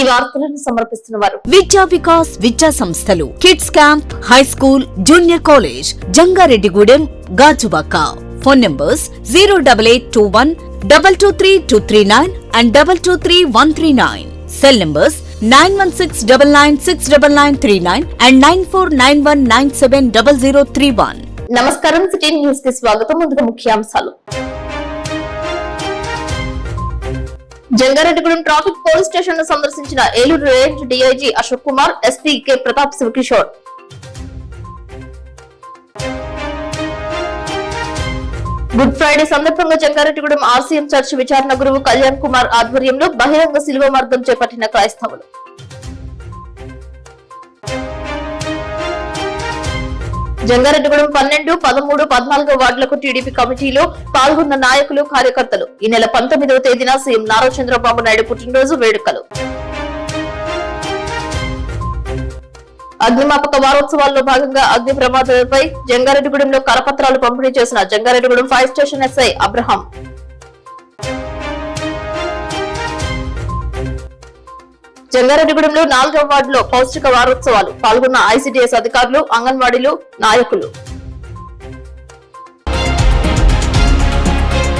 ఈ వార్తలను సమర్పిస్తున్నవారు విద్యా వికాస్ విద్యా సంస్థలు, kids camp, high school, junior college, Jangareddygudem, Gajuwaka. Phone numbers 08821 223239 and 223139. Cell numbers 9169969939 and 9491970031. నమస్కారం. సిటీ న్యూస్ కి స్వాగతం. ముందుగా ముఖ్యాంశాలు. జంగారెడ్డిగూడెం ట్రాఫిక్ పోలీస్ స్టేషన్ ను సందర్శించిన Eluru range DIG Ashok Kumar, SP K Pratap Shiva Kishore. Good Friday సందర్భంగా జంగారెడ్డిగూడెం ఆర్సీఎం చర్చ్ విచారణ గురువు కళ్యాణ్ కుమార్ ఆధ్వర్యంలో బహిరంగ శిలువ మార్గం చేపట్టిన క్రైస్తవులు. జంగారెడ్డిగూడెం 12, 13, 14 వార్డులకు టీడీపీ కమిటీలో పాల్గొన్న నాయకులు, కార్యకర్తలు. ఈ నెల 19వ తేదీన సీఎం నారా చంద్రబాబు నాయుడు పుట్టినరోజు వేడుకలు. అగ్నిమాపక వారోత్సవాల్లో భాగంగా అగ్ని ప్రమాదాలపై జంగారెడ్డిగూడెంలో కరపత్రాలు పంపిణీ చేసిన Jangareddygudem fire station SI Abraham. జంగారెడ్డిగూడెంలో 4వ వార్డులో పౌష్టిక వారోత్సవాలు. పాల్గొన్న ఐసీడీఎస్ అధికారులు, అంగన్వాడీలు, నాయకులు.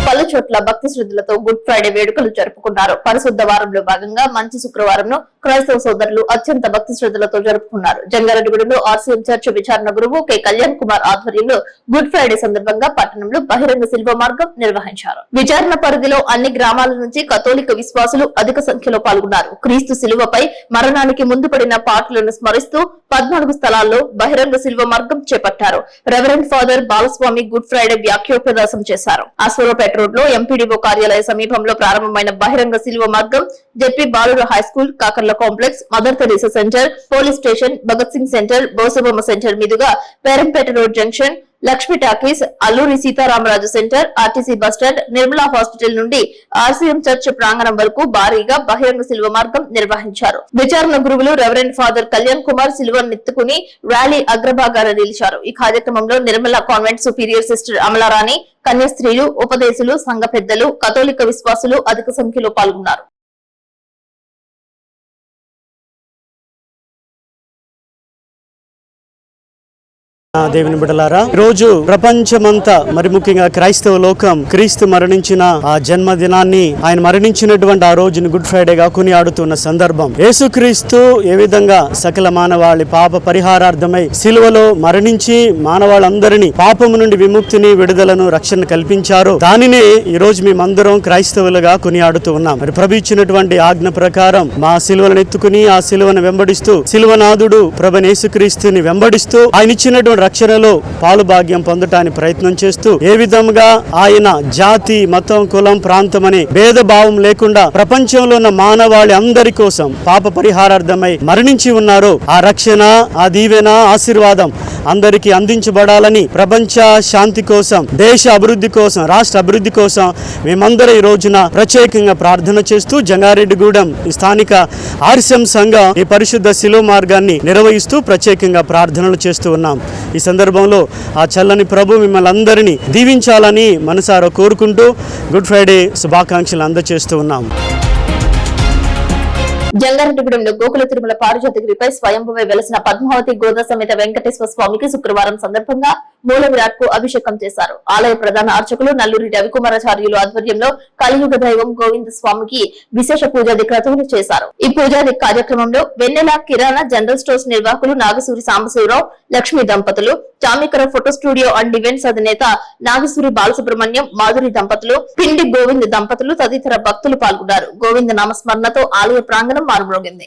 పలు చోట్ల భక్తి శ్రద్ధలతో గుడ్ ఫ్రైడే వేడుకలు జరుపుకున్నారు. పరిశుద్ధ వారంలో భాగంగా మంచి శుక్రవారంను క్రైస్తవ సోదరులు అత్యంత భక్తి శ్రద్ధలతో జరుపుకున్నారు. జంగారెడ్డిగూడెంలో ఆర్సీఎం చర్చ్ విచారణ గురువు కె కళ్యాణ్ కుమార్ ఆధ్వర్యంలో గుడ్ ఫ్రైడే సందర్భంగా పట్టణంలో బహిరంగ శిల్వ మార్గం నిర్వహించారు. విచారణ పరిధిలో అన్ని గ్రామాల నుంచి కథోలిక విశ్వాసులు అధిక సంఖ్యలో పాల్గొన్నారు. క్రీస్తు శిలువపై మరణానికి ముందు పడిన పాటలను స్మరిస్తూ 14 స్థలాల్లో బహిరంగ శిల్వ మార్గం చేపట్టారు. Reverend father Balaswamy good Friday వ్యాఖ్యోపదేశం చేశారు. అశ్వరపేట రోడ్ లో ఎంపీడీఓ కార్యాలయ సమీపంలో ప్రారంభమైన బహిరంగ శిల్వ మార్గం జెపి బాలుర హైస్కూల్, Kakarla complex, mother Teresa centre, police station, Bhagat Singh centre, Bosabomma centre మీదుగా Perampeta road junction, Lakshmi talkies, Alluri Sitaramaraju centre, RTC bus stand, Nirmala hospital నుండి ఆర్సీఎం చర్చ్ ప్రాంగణం వరకు భారీగా బహిరంగ శిల్వ మార్గం నిర్వహించారు. విచారణ గురువులు రెవరెండ్ ఫాదర్ కళ్యాణ్ కుమార్ శిలువనెత్తుకుని ర్యాలీ అగ్రభాగాన నిలిచారు. ఈ కార్యక్రమంలో Nirmala convent superior sister Amalarani, కన్యాస్త్రీలు, ఉపదేశులు, సంఘ పెద్దలు, కథోలిక విశ్వాసులు అధిక సంఖ్యలో పాల్గొన్నారు. దేవుని బిడ్డలారా, రోజు ప్రపంచమంతా, మరి ముఖ్యంగా క్రైస్తవ లోకం క్రీస్తు మరణించిన ఆ జన్మదినాన్ని, ఆయన మరణించినటువంటి ఆ రోజుని గుడ్ ఫ్రైడేగా కొనియాడుతున్న సందర్భం. యేసుక్రీస్తు ఏ విధంగా సకల మానవాళి పాప పరిహారార్థమై సిలువలో మరణించి మానవాళ్ళందరినీ పాపము నుండి విముక్తిని, విడుదలను, రక్షణ కల్పించారో దానినే ఈ రోజు మేమందరం క్రైస్తవులుగా కొనియాడుతూ ఉన్నాం. మరి ప్రభు ఇచ్చినటువంటి ఆజ్ఞ ప్రకారం మా సిలువలను ఎత్తుకుని ఆ సిలువను వెంబడిస్తూ, సిలువనాథుడు ప్రభువైన యేసుక్రీస్తుని వెంబడిస్తూ ఆయన ఇచ్చినటువంటి రక్షణలో పాలు భాగ్యం పొందటానికి ప్రయత్నం చేస్తూ, ఏ విధంగా ఆయన జాతి, మతం, కులం, ప్రాంతం అనే భేదభావం లేకుండా ప్రపంచంలో ఉన్న మానవాళి అందరి కోసం పాప పరిహారార్థమై మరణించి ఉన్నారో ఆ రక్షణ, ఆ దీవెన, ఆశీర్వాదం అందరికీ అందించబడాలని, ప్రపంచ శాంతి కోసం, దేశ అభివృద్ధి కోసం, రాష్ట్ర అభివృద్ధి కోసం మేమందరం ఈ రోజున ప్రత్యేకంగా ప్రార్థన చేస్తూ జంగారెడ్డిగూడెం స్థానిక ఆర్సీఎం సంఘం ఈ పరిశుద్ధ శిలువ మార్గాన్ని నిర్వహిస్తూ ప్రత్యేకంగా ప్రార్థనలు చేస్తూ ఉన్నాం. ఈ సందర్భంలో ఆ చల్లని ప్రభు మిమ్మల్ని అందరినీ దీవించాలని మనసారా కోరుకుంటూ గుడ్ ఫ్రైడే శుభాకాంక్షలు అందజేస్తూ ఉన్నాం. జంగారెడ్డిగూడెంలో గోకుల తిరుమల పారిజాతగిరిపై స్వయంభువై వెలసిన పద్మావతి గోదా సమేత వెంకటేశ్వర స్వామికి శుక్రవారం సందర్భంగా మూల విరాట్ కు అభిషేకం చేశారు. ఆలయ ప్రధాన అర్చకులు నల్లూరి రవికుమారాచార్యులు ఆధ్వర్యంలో కలియుగ దైవం గోవింద స్వామికి విశేష పూజాది క్రతువులు చేశారు. ఈ పూజాది కార్యక్రమంలో వెన్నెల కిరాణా జనరల్ స్టోర్స్ నిర్వాహకులు నాగసూరి సాంబశివరావు, లక్ష్మీ దంపతులు, చామికర ఫోటో స్టూడియో అండ్ ఈవెంట్స్ అధినేత నాగసూరి బాలసుబ్రహ్మణ్యం, మాధురి దంపతులు, పిండి గోవింద్ దంపతులు తదితర భక్తులు పాల్గొన్నారు. గోవింద నామస్మరణతో ఆలయ ప్రాంగణం మారుమ్రోగింది.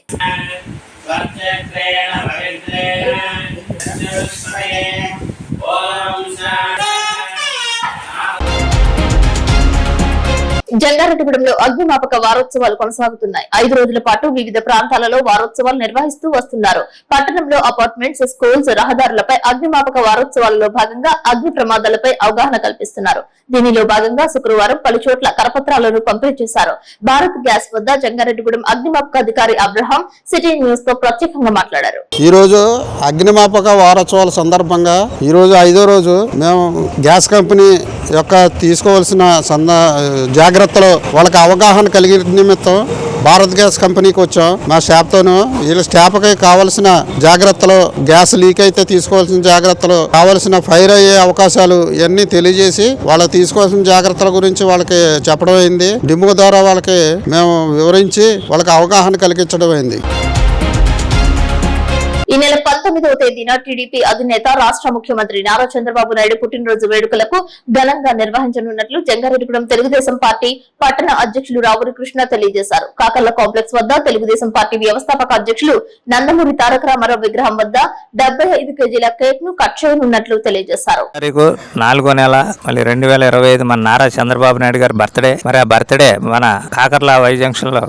జంగారెడ్డిగూడెంలో అగ్నిమాపక వారోత్సవాలు కొనసాగుతున్నాయి. 5 రోజుల పాటు వివిధ ప్రాంతాలలో వారోత్సవాలు నిర్వహిస్తూ వస్తున్నారు. పట్టణంలో అపార్ట్మెంట్స్, స్కూల్స్, రహదారులపై అగ్నిమాపక వారోత్సవాలలో భాగంగా అగ్ని ప్రమాదాలపై అవగాహన కల్పిస్తున్నారు. దీనిలో భాగంగా శుక్రవారం పలు చోట్ల కరపత్రాలను పంపిణీ చేశారు. భారత్ గ్యాస్ వద్ద జంగారెడ్డిగూడెం అగ్నిమాపక అధికారి అబ్రహాం సిటీ న్యూస్ తో ప్రత్యేకంగా మాట్లాడారు. ఈ రోజు అగ్నిమాపక వారోత్సవాల సందర్భంగా ఈ రోజు 5వ రోజు మేము గ్యాస్ కంపెనీ యొక్క తీసుకోవాల్సిన జాగ్రత్తలు వాళ్ళకి అవగాహన కలిగే నిమిత్తం భారత్ గ్యాస్ కంపెనీకి వచ్చాం. మా స్టాఫ్తోనూ వీళ్ళ స్టాఫ్కి కావాల్సిన జాగ్రత్తలు, గ్యాస్ లీక్ అయితే తీసుకోవాల్సిన జాగ్రత్తలు, కావాల్సిన ఫైర్ అయ్యే అవకాశాలు ఇవన్నీ తెలియజేసి వాళ్ళకి తీసుకోవాల్సిన జాగ్రత్తల గురించి వాళ్ళకి చెప్పడం అయింది. డిమో ద్వారా వాళ్ళకి మేము వివరించి వాళ్ళకి అవగాహన కలిగించడం అయింది. ఈ నెల 19వ తేదీన టీడీపీ అధినేత రాష్ట్ర ముఖ్యమంత్రి నారా చంద్రబాబు నాయుడు పుట్టినరోజు వేడుకలకు ఘనంగా నిర్వహించనున్నట్లు జంగారెడ్డిగూడెం తెలుగుదేశం పార్టీ పట్టణ అధ్యక్షులు రావురి కృష్ణ తెలియజేశారు. కాకర్ల కాంప్లెక్స్ వద్ద తెలుగుదేశం పార్టీ వ్యవస్థాపక అధ్యక్షులు నందమూరి తారక రామారావు విగ్రహం వద్ద 75 కేజీల కేక్ ను కట్ చేయనున్నట్లు తెలియజేశారు. 4వ నెల 2025 మన నారా చంద్రబాబు నాయుడు గారి బర్త్డే. మరి ఆ బర్త్డే మన కాకర్ల వై జంక్షన్ లో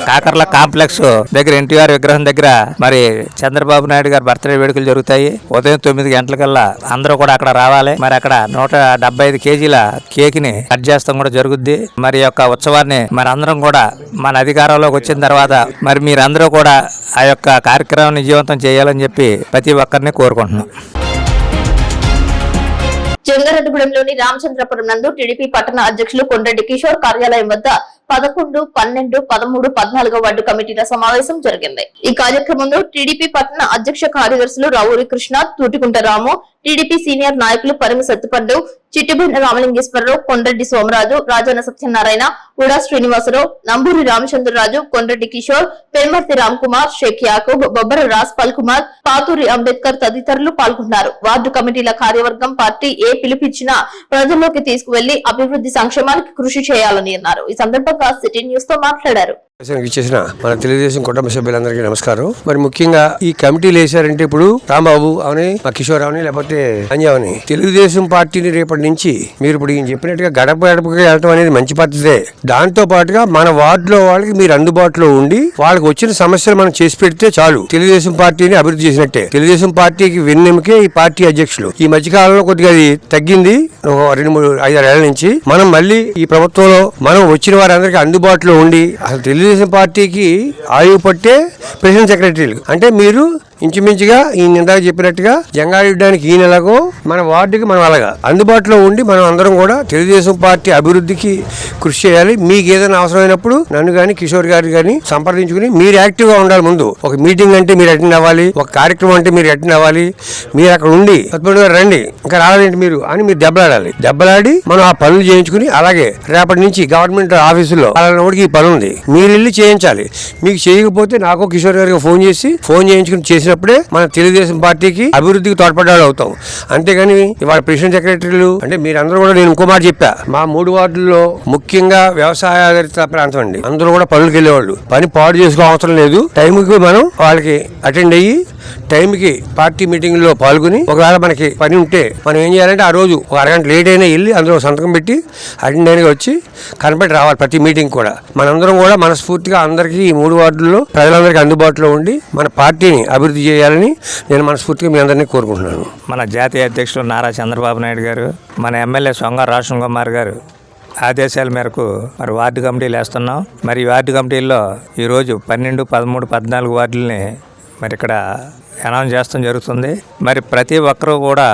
కాకర్ల కాంప్లెక్స్ దగ్గర ఎన్టీఆర్ విగ్రహం దగ్గర మరి చంద్రబాబు నాయుడు గారి బర్త్డే వేడుకలు జరుగుతాయి. ఉదయం 9 గంటలకల్లా అందరూ కూడా అక్కడ రావాలి. మరి అక్కడ 175 కేజీల కేక్ ని కట్ చేస్తాం కూడా జరుగుద్ది. మరి యొక్క ఉత్సవాన్ని మరి అందరం కూడా మన అధికారంలోకి వచ్చిన తర్వాత మరి మీరందరూ కూడా ఆ యొక్క కార్యక్రమాన్ని విజయవంతం చేయాలని చెప్పి ప్రతి ఒక్కరిని కోరుకుంటున్నాం. జంగారెడ్డిగూడెంలోని రామచంద్రపురం నందు టీడీపీ పట్టణ అధ్యక్షులు కొండ్రెడ్డి కిషోర్ కార్యాలయం వద్ద 11, 12, 13, 14 వార్డు కమిటీల సమావేశం జరిగింది. ఈ కార్యక్రమంలో టీడీపీ పట్టణ అధ్యక్ష కార్యదర్శులు రావురి కృష్ణ, తూటికుంట రాము, టీడీపీ సీనియర్ నాయకులు పరిమి సత్తుపండు, చిట్టిబిండ రామలింగేశ్వరరావు, కొండ్రెడ్డి సోమరాజు, రాజన్న సత్యనారాయణ, ఉడా శ్రీనివాసరావు, నంబూరి రామచంద్రరాజు, కొండ్రెడ్డి కిషోర్, పెల్మర్తి రామ్ కుమార్, షేక్ యాకూబ్, బొబ్బర రాజ్పాల్ కుమార్, పాతూరి అంబేద్కర్ తదితరులు పాల్గొన్నారు. వార్డు కమిటీల కార్యవర్గం పార్టీ ఏ పిలుపిచ్చినా ప్రజల్లోకి తీసుకువెళ్లి అభివృద్ధి సంక్షేమానికి కృషి చేయాలని అన్నారు. ఈ సందర్భంగా సిటీ న్యూస్ తో మాట్లాడారు. ఇచ్చేసిన మన తెలుగుదేశం కుటుంబ సభ్యులందరికీ నమస్కారం. మరి ముఖ్యంగా ఈ కమిటీలు వేసారంటే ఇప్పుడు రాంబాబు అవని, మా కిషోర్ అవని, లేకపోతే అంజావని, తెలుగుదేశం పార్టీని రేపటి నుంచి మీరు ఇప్పుడు ఈయన చెప్పినట్టుగా గడప గడపకి వెళ్ళడం అనేది మంచి పద్ధతే. దాంతో పాటుగా మన వార్డులో వాళ్ళకి మీరు అందుబాటులో ఉండి వాళ్ళకి వచ్చిన సమస్యలు మనం చేసి పెడితే చాలు. తెలుగుదేశం పార్టీని అభివృద్ధి చేసినట్టే. తెలుగుదేశం పార్టీకి వెన్నెముకే ఈ పార్టీ అధ్యక్షులు. ఈ మధ్యకాలంలో కొద్దిగా అది తగ్గింది. 2-3-5-6 ఏళ్ల నుంచి మనం మళ్ళీ ఈ ప్రభుత్వంలో మనం వచ్చిన వారందరికీ అందుబాటులో ఉండి అసలు తెలుగుదేశం పార్టీకి ఆయువు పట్టే ప్రెసిడెంట్ సెక్రటరీలు అంటే మీరు ఇంచుమించుగా ఈ ఇందాక చెప్పినట్టుగా జంగారెడ్డికి ఈ నెలకో మన వార్డుకి మనం అలాగా అందుబాటులో ఉండి మనం అందరం కూడా తెలుగుదేశం పార్టీ అభివృద్ధికి కృషి చేయాలి. మీకు ఏదైనా అవసరమైనప్పుడు నన్ను కానీ కిషోర్ గారు కానీ సంప్రదించుకుని మీరు యాక్టివ్ గా ఉండాలి. ముందు ఒక మీటింగ్ అంటే మీరు అటెండ్ అవ్వాలి, ఒక కార్యక్రమం అంటే మీరు అటెండ్ అవ్వాలి. మీరు అక్కడ ఉండి రండి ఇంకా రావాలంటే మీరు అని మీరు దెబ్బలాడి మనం ఆ పనులు చేయించుకుని అలాగే రేపటి నుంచి గవర్నమెంట్ ఆఫీసులో అలాంటి ఈ పని ఉంది మీరు వెళ్ళి చేయించాలి. మీకు చేయకపోతే నాకు కిషోర్ గారికి ఫోన్ చేయించుకుని చేసినప్పుడే మన తెలుగుదేశం పార్టీకి అభివృద్ధికి తోడ్పడ్డాడు అవుతాం. అంతేగాని ఇవాళ ప్రెసిడెంట్ సెక్రటరీలు అంటే మీరందరూ కూడా నేను ఇంకో మాట చెప్పా, మా 3 వార్డుల్లో ముఖ్యంగా వ్యవసాయ ఆధారిత ప్రాంతం అండి. అందరూ కూడా పనులకు వెళ్ళేవాళ్ళు. పని పాడు చేసుకో అవసరం లేదు. టైంకి మనం వాళ్ళకి అటెండ్ అయ్యి టైంకి పార్టీ మీటింగ్ లో పాల్గొని ఒకవేళ మనకి పని ఉంటే మనం ఏం చేయాలంటే ఆ రోజు ఒక అరగంట లేట్ అయినా వెళ్ళి అందులో సంతకం పెట్టి అటెండ్ అయినా వచ్చి కనపడి రావాలి. ప్రతి మీటింగ్ కూడా మనందరం కూడా మనస్ఫూర్తిగా అందరికీ ఈ 3 వార్డుల్లో ప్రజలందరికీ అందుబాటులో ఉండి మన పార్టీని అభివృద్ధి చేయాలని నేను మనస్ఫూర్తిగా మీ అందరినీ కోరుకుంటున్నాను. మన జాతీయ అధ్యక్షులు నారా చంద్రబాబు నాయుడు గారు, మన ఎమ్మెల్యే సొంగ రాషన్ కుమార్ గారు ఆదేశాల మేరకు మరి వార్డు కమిటీలు వేస్తున్నాం. మరి ఈ వార్డు కమిటీల్లో ఈరోజు 12, 13, 14 వార్డులని మరి ఇక్కడ అనౌన్స్ చేస్తాం జరుగుతుంది. మరి ప్రతి ఒక్కరూ కూడా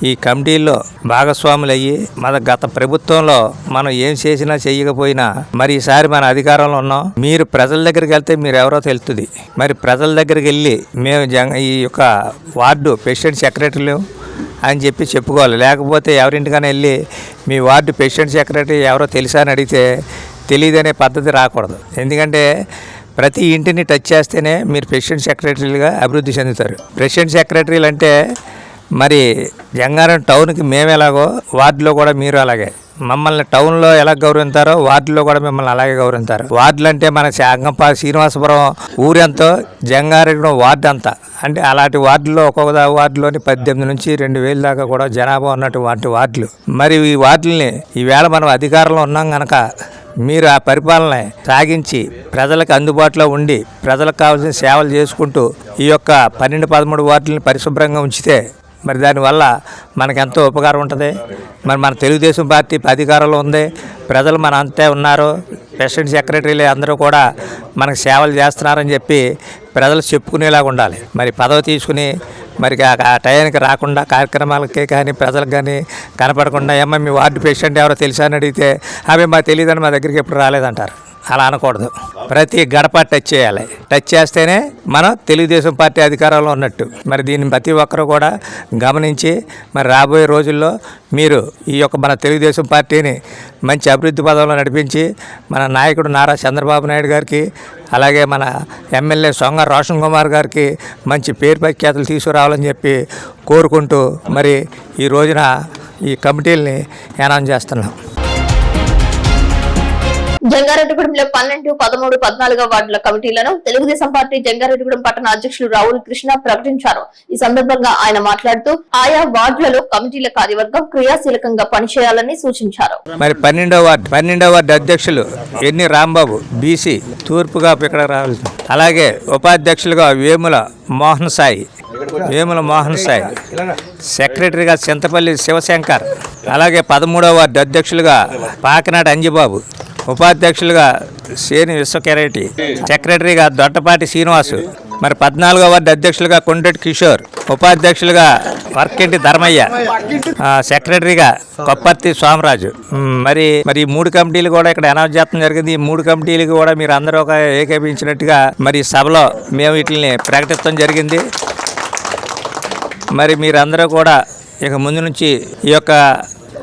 ఈ కమిటీల్లో భాగస్వాములు అయ్యి మన గత ప్రభుత్వంలో మనం ఏం చేసినా చెయ్యకపోయినా మరి ఈసారి మన అధికారంలో ఉన్నాం. మీరు ప్రజల దగ్గరికి వెళ్తే మీరు ఎవరో తెలుస్తుంది. మరి ప్రజల దగ్గరికి వెళ్ళి మేము ఈ యొక్క వార్డు ప్రెసిడెంట్ సెక్రటరీలు అని చెప్పి చెప్పుకోవాలి. లేకపోతే ఎవరింటికైనా వెళ్ళి మీ వార్డు ప్రెసిడెంట్ సెక్రటరీ ఎవరో తెలుసా అని అడిగితే తెలియదనే పద్ధతి రాకూడదు. ఎందుకంటే ప్రతి ఇంటిని టచ్ చేస్తేనే మీరు ప్రెసిడెంట్ సెక్రటరీలుగా అభివృద్ధి చెందుతారు. ప్రెసిడెంట్ సెక్రటరీలు అంటే మరి జంగారెడ్డి టౌన్కి మేము ఎలాగో వార్డులో కూడా మీరు అలాగే మమ్మల్ని టౌన్లో ఎలా గౌరవించారో వార్డులో కూడా మిమ్మల్ని అలాగే గౌరవించారు. వార్డులు అంటే మన శాంగంపాలి శ్రీనివాసపురం ఊరెంతో జంగారెడ్డి వార్డు అంతా అంటే అలాంటి వార్డుల్లో ఒక్కొక్క వార్డులోని 18 నుంచి 2000 దాకా కూడా జనాభా ఉన్నటువంటి వార్డులు. మరి ఈ వార్డుల్ని ఈవేళ మనం అధికారంలో ఉన్నాం కనుక మీరు ఆ పరిపాలన సాగించి ప్రజలకు అందుబాటులో ఉండి ప్రజలకు కావాల్సిన సేవలు చేసుకుంటూ ఈ యొక్క 12, 13 వార్డులని పరిశుభ్రంగా ఉంచితే మరి దానివల్ల మనకెంతో ఉపకారం ఉంటుంది. మరి మన తెలుగుదేశం పార్టీ అధికారంలో ఉంది, ప్రజలు మన అంతే ఉన్నారు, ప్రెసిడెంట్ సెక్రటరీలు అందరూ కూడా మనకు సేవలు చేస్తున్నారని చెప్పి ప్రజలు చెప్పుకునేలాగా ఉండాలి. మరి పదవి తీసుకుని మరి ఆ టయానికి రాకుండా కార్యక్రమాలకే కానీ ప్రజలకు కానీ కనపడకుండా ఏమో మీ వార్డు ప్రెసిడెంట్ ఎవరో తెలుసా అని అడిగితే అవి మాకు తెలియదని మా దగ్గరికి ఎప్పుడు రాలేదంటారు. అలా అనకూడదు. ప్రతి గడప టచ్ చేయాలి. టచ్ చేస్తేనే మనం తెలుగుదేశం పార్టీ అధికారంలో ఉన్నట్టు. మరి దీన్ని ప్రతి ఒక్కరూ కూడా గమనించి మరి రాబోయే రోజుల్లో మీరు ఈ యొక్క మన తెలుగుదేశం పార్టీని మంచి అభివృద్ధి పదంలో నడిపించి మన నాయకుడు నారా చంద్రబాబు నాయుడు గారికి అలాగే మన ఎమ్మెల్యే సొంగ రోషన్ కుమార్ గారికి మంచి పేరు ప్రఖ్యాతులు తీసుకురావాలని చెప్పి కోరుకుంటూ మరి ఈ రోజున ఈ కమిటీలని అనౌన్స్ చేస్తున్నాం. జంగారెడ్డిగూడెంలో 12, 13, 14 వార్డుల కమిటీలను తెలుగుదేశం పార్టీ జంగారెడ్డిగూడెం పట్టణ అధ్యక్షులు రావుల కృష్ణ ప్రకటించారు. ఈ సందర్భంగా ఆయన మాట్లాడుతూ ఆయా వార్డులలో కమిటీల కార్యవర్గం క్రియాశీలకంగా పనిచేయాలని సూచించారు. మరి 12వ వార్డు అధ్యక్షులు ఎన్ని రాంబాబు బీసీ తూర్పుగా ఇక్కడ రావాలి. అలాగే ఉపాధ్యక్షులుగా వేముల మోహన్ సాయి, సెక్రటరీగా చింతపల్లి శివశంకర్, అలాగే 13వ వార్డు అధ్యక్షులుగా పాకినాటి అంజిబాబు, ఉపాధ్యక్షులుగా సేని విశ్వకెరెడ్డి, సెక్రటరీగా దొడ్డపాటి శ్రీనివాసు, మరి 14వ వార్డు అధ్యక్షులుగా కొండటి కిషోర్, ఉపాధ్యక్షులుగా వర్కింటి ధర్మయ్య, సెక్రటరీగా కొప్పర్తి సోమరాజు. మరి ఈ 3 కమిటీలు కూడా ఇక్కడ అనౌన్స్ చేయడం జరిగింది. ఈ 3 కమిటీలు కూడా మీరు అందరూ ఒక ఏకీపించినట్టుగా మరి సభలో మేము వీటిని ప్రకటించడం జరిగింది. మరి మీరందరూ కూడా ఇక ముందు నుంచి ఈ యొక్క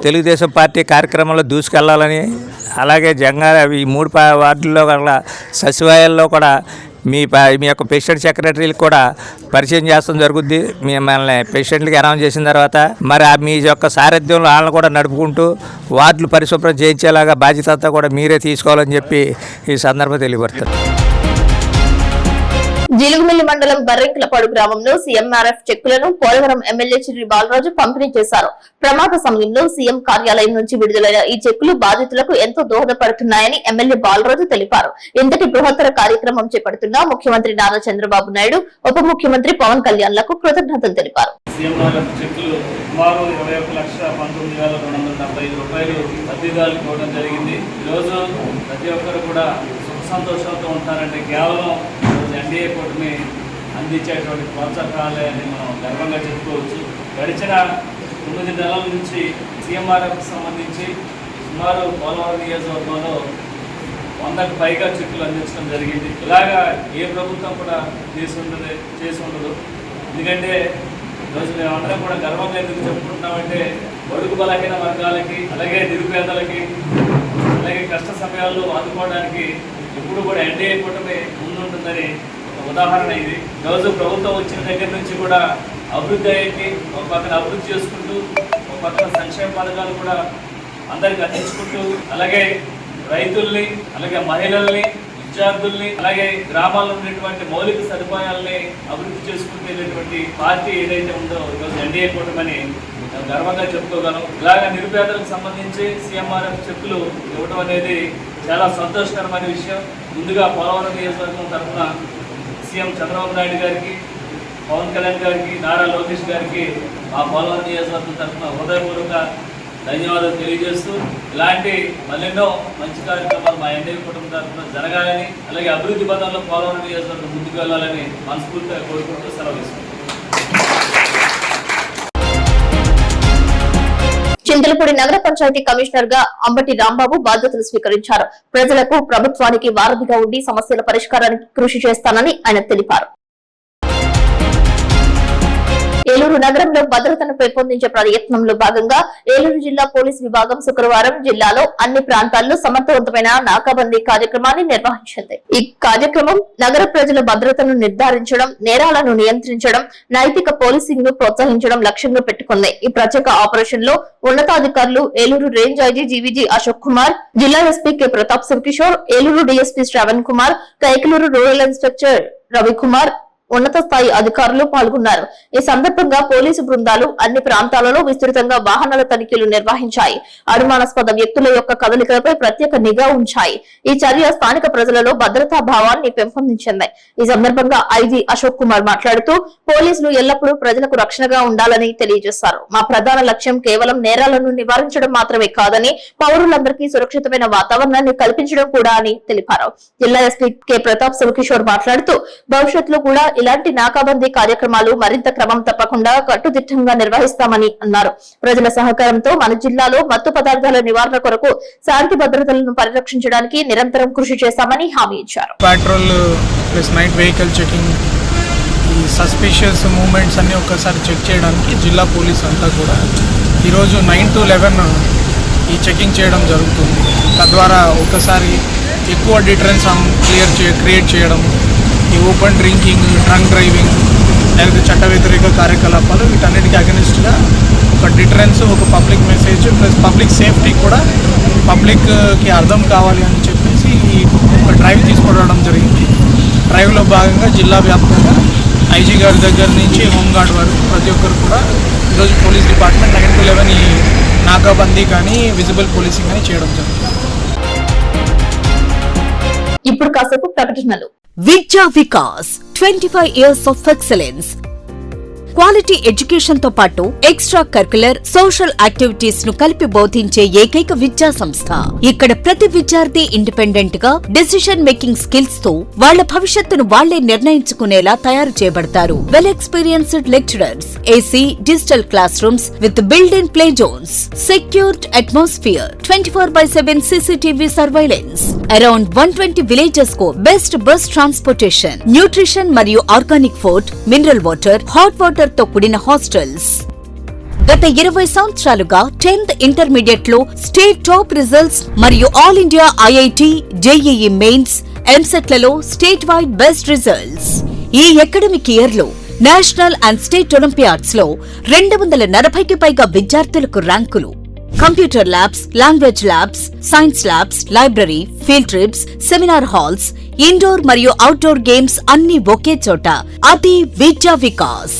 తెలుగుదేశం పార్టీ కార్యక్రమంలో దూసుకెళ్లాలని, అలాగే ఈ 3 వార్డుల్లో కూడా సచివాలయాల్లో కూడా మీ యొక్క ప్రెసిడెంట్ సెక్రటరీలకు కూడా పరిచయం చేస్తాం జరుగుద్ది. మిమ్మల్ని ప్రెసిడెంట్కి అనౌన్స్ చేసిన తర్వాత మరి మీ యొక్క సారథ్యంలో వాళ్ళని కూడా నడుపుకుంటూ వార్డులు పరిశుభ్రం చేయించేలాగా బాధ్యత అంతా కూడా మీరే తీసుకోవాలని చెప్పి ఈ సందర్భంగా తెలియపడుతుంది. జీలుగుమిల్లి మండలం బర్రెంకులపాడు గ్రామంలో సీఎంఆర్ఎఫ్ చెక్కులను పోలవరం ఎమ్మెల్యే చిర్రి బాలరాజు పంపిణీ చేశారు. ప్రమాద సమయంలో సీఎం కార్యాలయం నుంచి విడుదలైన ఈ చెక్కులు బాధితులకు ఎంతో దోహదపడుతున్నాయని ఎమ్మెల్యే బాలరాజు తెలిపారు. ఇంతటి బృహత్తర కార్యక్రమం చేపడుతున్న ముఖ్యమంత్రి నారా చంద్రబాబు నాయుడు, ఉప ముఖ్యమంత్రి పవన్ కళ్యాణ్ లకు కృతజ్ఞతలు తెలిపారు. సంతోషంతో ఉంటారంటే కేవలం ఎన్డీఏ కూటమి అందించేటువంటి ప్రోత్సాహాలే అని మనం గర్వంగా చెప్పుకోవచ్చు. గడిచిన 9 నెలల నుంచి సీఎంఆర్ఎఫ్కి సంబంధించి సుమారు పోలవరం నియోజకవర్గంలో 100కు పైగా చెక్కులు అందించడం జరిగింది. ఇలాగా ఏ ప్రభుత్వం కూడా చేసి ఉండదు. ఎందుకంటే ఈరోజు మేమందరం కూడా గర్వంగా ఎందుకు చెప్పుకుంటున్నామంటే బడుగు బలహీన వర్గాలకి, అలాగే నిరుపేదలకి, అలాగే కష్ట సమయాల్లో ఆదుకోవడానికి ఎప్పుడు కూడా ఎన్డీఏ కూటమి ముందుంటుందని ఒక ఉదాహరణ ఇది. ఈరోజు ప్రభుత్వం వచ్చిన దగ్గర నుంచి కూడా అభివృద్ధి అయ్యింది. ఒక పక్కన అభివృద్ధి చేసుకుంటూ, ఒక పక్కన సంక్షేమ పథకాలు కూడా అందరికి అందించుకుంటూ, అలాగే రైతుల్ని, అలాగే మహిళల్ని, విద్యార్థుల్ని, అలాగే గ్రామాల్లో ఉన్నటువంటి మౌలిక సదుపాయాలని అభివృద్ధి చేసుకుంటేటువంటి పార్టీ ఏదైతే ఉందో ఈరోజు ఎన్డీఏ కూటమని గర్వంగా చెప్పుకోగలం. ఇలాగ నిరుపేదలకు సంబంధించి సీఎంఆర్ఎఫ్ చెక్కులు ఇవ్వడం అనేది చాలా సంతోషకరమైన విషయం. ముందుగా పోలవరం నియోజకవర్గం తరఫున సీఎం చంద్రబాబు నాయుడు గారికి, పవన్ కళ్యాణ్ గారికి, నారా లోకేష్ గారికి మా పోలవరం నియోజకవర్గం తరఫున హృదయపూర్వక ధన్యవాదాలు తెలియజేస్తూ, ఇలాంటి మరెన్నో మంచి కార్యక్రమాలు మా ఎన్డీఏ కుటుంబం తరఫున జరగాలని, అలాగే అభివృద్ధి పథంలో పోలవరం నియోజకవర్గం ముందుకు వెళ్ళాలని మనస్ఫూర్తిగా కోరుకుంటూ సెలవు తీసుకుంటాం. చింతలపూడి నగర పంచాయతీ కమిషనర్ గా అంబటి రాంబాబు బాధ్యతలు స్వీకరించారు. ప్రజలకు, ప్రభుత్వానికి వారధిగా ఉండి సమస్యల పరిష్కారానికి కృషి చేస్తానని ఆయన తెలిపారు. ఏలూరు నగరంలో భద్రతను పెంపొందించే ప్రయత్నంలో భాగంగా ఏలూరు జిల్లా పోలీస్ విభాగం శుక్రవారం జిల్లాలో అన్ని ప్రాంతాల్లో సమర్థవంతమైన నాకాబందీ కార్యక్రమాన్ని నిర్వహించింది. ఈ కార్యక్రమం నగర ప్రజల భద్రతను నిర్ధారించడం, నేరాలను నియంత్రించడం, నైతిక పోలీసింగ్ ను ప్రోత్సహించడం లక్ష్యంగా పెట్టుకుంది. ఈ ప్రత్యేక ఆపరేషన్ లో ఉన్నతాధికారులు Eluru range IG GVG Ashok Kumar, జిల్లా SP K Pratap Shivakishore, Eluru DSP Shravan Kumar, Kaikaluru rural inspector Ravikumar, ఉన్నత స్థాయి అధికారులు పాల్గొన్నారు. ఈ సందర్భంగా పోలీసు బృందాలు అన్ని ప్రాంతాలలో విస్తృతంగా వాహనాల తనిఖీలు నిర్వహించాయి. అనుమానాస్పద వ్యక్తుల యొక్క కదలికలపై ప్రత్యేక నిఘా ఉంచాయి. ఈ చర్య స్థానిక ప్రజలలో భద్రతా భావాన్ని పెంపొందించింది. ఈ సందర్భంగా ఐజీ అశోక్ కుమార్ మాట్లాడుతూ, పోలీసులు ఎల్లప్పుడూ ప్రజలకు రక్షణగా ఉండాలని తెలియజేశారు. మా ప్రధాన లక్ష్యం కేవలం నేరాలను నివారించడం మాత్రమే కాదని, పౌరులందరికీ సురక్షితమైన వాతావరణాన్ని కల్పించడం కూడా అని తెలిపారు. జిల్లా ఎస్పీ కె ప్రతాప్ శివకిషోర్ మాట్లాడుతూ, భవిష్యత్తులో కూడా ఇలాంటి నాకాబందీ కార్యక్రమాలు మరింత క్రమం తప్పకుండా కట్టుదిట్టంగా నిర్వహిస్తామని అన్నారు. ప్రజల సహకారంతో మన జిల్లాలో మత్తు పదార్థాల నివారణ కొరకు శాంతి భద్రతలను పరిరక్షించడానికి నిరంతరం కృషి చేస్తామని హామీ ఇచ్చారు. Petrol plus night vehicle checking, ఈ సస్పిషియస్ మూవ్మెంట్స్ అన్ని ఒక్కసారి చెక్ చేయడానికి జిల్లా పోలీస్ అంతా కూడా ఈరోజు 9 to 11 ఈ చెకింగ్ చేయడం జరుగుతుంది. తద్వారా ఒకసారి ఎక్కువ డిటరెన్స్ క్రియేట్ చేయడం, ఈ ఓపెన్ డ్రింకింగ్, డ్రంక్ డ్రైవింగ్ లేకపోతే చట్ట వ్యతిరేక కార్యకలాపాలు వీటన్నిటికీ అగెనిస్ట్గా ఒక డిటరెన్స్, ఒక public message plus public safety కూడా పబ్లిక్కి అర్థం కావాలి అని చెప్పేసి ఒక డ్రైవ్ తీసుకురావడం జరిగింది. డ్రైవ్లో భాగంగా జిల్లా వ్యాప్తంగా ఐజీ గారి దగ్గర నుంచి హోంగార్డ్ వరకు ప్రతి ఒక్కరు కూడా ఈరోజు పోలీస్ డిపార్ట్మెంట్ 9 to 11 ఈ నాకాబందీ కానీ విజిబుల్ పోలీసింగ్ అని చేయడం జరుగుతుంది. ఇప్పుడు కాసేపు ప్రకటనలు. విద్యా Vikas 25 years of excellence. Quality education తో పాటు ఎక్స్ట్రా కరికులర్ సోషల్ యాక్టివిటీస్ ను కలిపి బోధించే ఏకైక విద్యా సంస్థ. ఇక్కడ ప్రతి విద్యార్థి ఇండిపెండెంట్ గా డెసిషన్ మేకింగ్ స్కిల్స్ తో వాళ్ల భవిష్యత్తును వాళ్లే నిర్ణయించుకునేలా తయారు చేయబడతారు. Well experienced lecturers, AC digital class rooms with built in play zones, secured atmosphere, 24/7 CCTV surveillance, around 120 villages కు బెస్ట్ బస్ ట్రాన్స్పోర్టేషన్, న్యూట్రిషన్ మరియు organic food, mineral water, hot water తో కూడిన హాస్టల్స్. గత 20 సంవత్సరాలుగా 10th ఇంటర్మీడియట్ లో state top results మరియు all India IIT, JEE mains, EAMCET లలో state wide best results. ఈ అకాడమిక్ ఇయర్ లో నేషనల్ అండ్ స్టేట్ ఒలింపియాడ్స్ లో 240కి పైగా విద్యార్థులకు ర్యాంకులు. Computer labs, language labs, science labs, library, field trips, seminar halls, indoor మరియు outdoor games అన్ని ఒకే చోట. అది విద్యా వికాస్.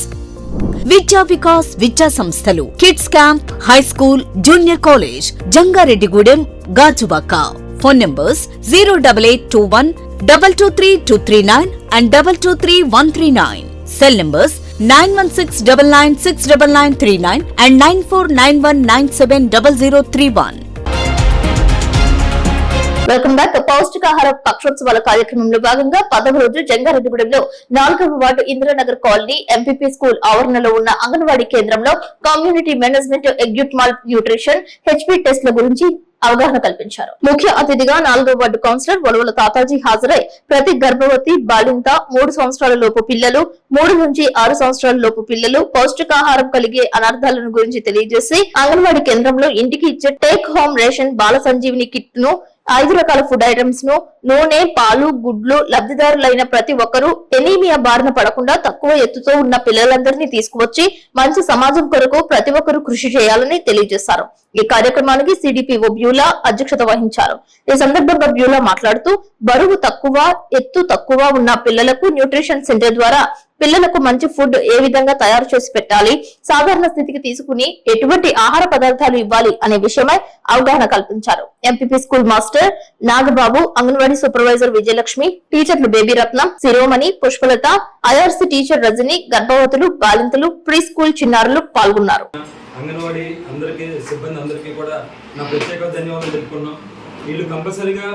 విద్యా వికాస్ విద్యా సంస్థలు kids camp, high school, junior college, Jangareddygudem, Gajuwaka. Phone numbers 08821 223239 and 223139. Cell numbers 9169969939 and 9491970031. Welcome back. పౌష్టికాహార పక్షోత్సవాల కార్యక్రమంలో భాగంగా 10వ రోజు జంగారెడ్డిగూడెంలో 4వ వార్డు ఇందిరానగర్ కాలనీ ఎంపీపీ స్కూల్ ఆవరణలో ఉన్న అంగన్వాడీ కేంద్రంలో community management, acute malnutrition, HP టెస్ట్ల గురించి అవగాహన కల్పించారు. ముఖ్య అతిథిగా 4వ వార్డు కౌన్సిలర్ వలవల తాతాజీ హాజరై ప్రతి గర్భవతి, బాలింత, 3 సంవత్సరాల లోపు పిల్లలు, 3 నుంచి 6 సంవత్సరాల లోపు పిల్లలు పౌష్టికాహారం కలిగే అనర్థాలను గురించి తెలియజేసి అంగన్వాడీ కేంద్రంలో ఇంటికి ఇచ్చే టేక్ హోమ్ రేషన్ బాల సంజీవిని కిట్ ను, 5 రకాల ఫుడ్ ఐటమ్స్ ను, నూనె, పాలు, గుడ్లు లబ్ధిదారులైన ప్రతి ఒక్కరూ ఎనీమియా బారిన పడకుండా తక్కువ ఎత్తుతో ఉన్న పిల్లలందరినీ తీసుకువచ్చి మంచి సమాజం కొరకు ప్రతి ఒక్కరూ కృషి చేయాలని తెలియజేశారు. ఈ కార్యక్రమానికి సిడిపిఓ బ్యూలా అధ్యక్షత వహించారు. ఈ సందర్భంగా బ్యూలా మాట్లాడుతూ బరువు తక్కువ, ఎత్తు తక్కువ ఉన్న పిల్లలకు న్యూట్రిషన్ సెంటర్ ద్వారా పిల్లలకు మంచి ఫుడ్ ఏ విధంగా తయారు చేసి పెట్టాలి, సాధారణ స్థితికి తీసుకుని ఎటువంటి ఆహార పదార్థాలు ఇవ్వాలి అనే విషయమై అవగాహన కల్పించారు. MPP school master Nagababu, anganwadi supervisor Vijayalakshmi, టీచర్లు బేబీ రత్నం, శిరోమణి, పుష్పలత, ఐఆర్సీ టీచర్ రజని, గర్భవతులు, బాలింతలు, ప్రీ స్కూల్ చిన్నారులు పాల్గొన్నారు. అంగన్వాడీ అందరికీ, సిబ్బంది అందరికీ కూడా నా ప్రత్యేక ధన్యవాదాలు తెలుపుకున్నాం. వీళ్ళు కంపల్సరీగా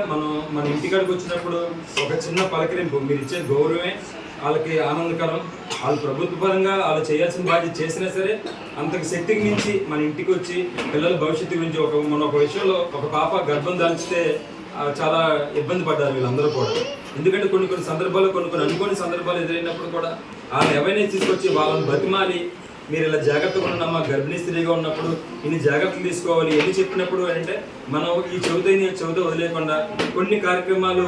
మన ఇంటికాడికి వచ్చినప్పుడు ఒక చిన్న పలకరింపు, మీరు ఇచ్చే గౌరవమే వాళ్ళకి ఆనందకరం. వాళ్ళు ప్రభుత్వ పరంగా వాళ్ళు చేయాల్సిన బాధ్యత చేసినా సరే అంతకు శక్తికి మించి మన ఇంటికి వచ్చి పిల్లల భవిష్యత్తు గురించి ఒక విషయంలో ఒక పాప గర్భం దాల్చితే చాలా ఇబ్బంది పడ్డారు వీళ్ళందరూ కూడా. ఎందుకంటే కొన్ని సందర్భాలు, కొన్ని అనుకోని సందర్భాలు ఎదురైనప్పుడు కూడా వాళ్ళని అవేర్నెస్ తీసుకొచ్చి వాళ్ళని బతిమాలి మీరు ఇలా జాగ్రత్తగా ఉన్నామా, గర్భిణీ స్త్రీగా ఉన్నప్పుడు ఇన్ని జాగ్రత్తలు తీసుకోవాలి ఎన్ని చెప్పినప్పుడు అంటే మనం ఈ చెబుతూ వదిలేకుండా కొన్ని కార్యక్రమాలు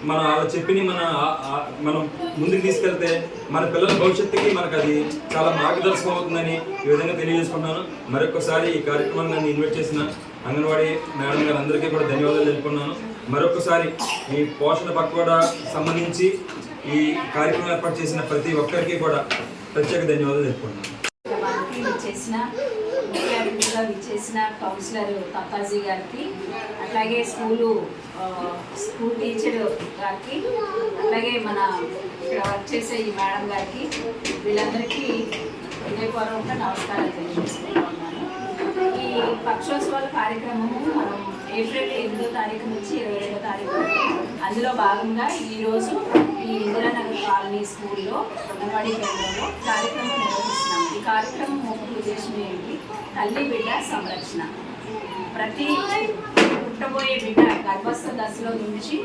మనం అలా చెప్పి మనం ముందుకు తీసుకెళ్తే మన పిల్లల భవిష్యత్తుకి మనకు అది చాలా మార్గదర్శకం అవుతుందని ఈ విధంగా తెలియజేసుకున్నాను. మరొకసారి ఈ కార్యక్రమాన్ని నన్ను ఇన్వైట్ చేసిన అంగన్వాడీ మేడం గారు అందరికీ కూడా ధన్యవాదాలు తెలుపుకున్నాను. మరొకసారి ఈ పోషణ పక్వాడా సంబంధించి ఈ కార్యక్రమం ఏర్పాటు చేసిన ప్రతి ఒక్కరికి కూడా ప్రత్యేక ధన్యవాదాలు తెలుపుకున్నాను. ముఖ్య అతిథిగా విచ్చేసిన కౌన్సిలర్ తాతాజీ గారికి, అట్లాగే స్కూల్ టీచర్ గారికి, అట్లాగే మన ఇక్కడ వర్క్ చేసే ఈ మేడం గారికి, వీళ్ళందరికీ హృదయపూర్వక నమస్కారాలు తెలియజేసుకుంటున్నాను. ఈ పక్షోత్సవాల కార్యక్రమము మనం ఏప్రిల్ 8వ తారీఖు నుంచి 22వ తారీఖు వరకు. అందులో భాగంగా ఈరోజు ఈ ఇందిరానగర్ కాలనీ స్కూల్లో అంగన్వాడీ కేంద్రంలో కార్యక్రమం నిర్వహిస్తున్నాం. ఈ కార్యక్రమం ముఖ్య ఉద్దేశం ఏంటి? తల్లి బిడ్డ సంరక్షణ. ప్రతి పుట్టబోయే బిడ్డ గర్భస్థ దశలో నుంచి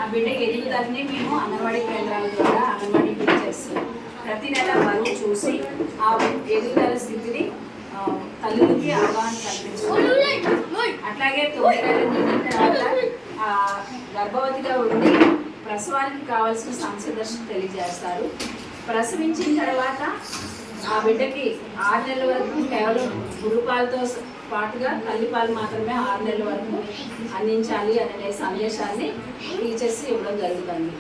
ఆ బిడ్డ ఎదుగుదలని మేము అంగన్వాడీ కేంద్రాల ద్వారా అంగన్వాడీ టీచర్స్ ప్రతి నెల బరువు చూసి ఆ ఎదుగుదల స్థితిని తల్లులకి అవగాహన కల్పించుకోవాలి. అట్లాగే 9 నెలలు నిండిన తర్వాత గర్భవతిగా ఉండి ప్రసవానికి కావాల్సిన సందర్శన తెలియజేస్తారు. ప్రసవించిన తర్వాత ఆ బిడ్డకి 6 నెలల వరకు కేవలం గురుపాలతో పాటుగా తల్లిపాలు మాత్రమే 6 నెలల వరకు అందించాలి అనే సందేశాన్ని టీచర్స్ ఇవ్వడం జరుగుతుంది.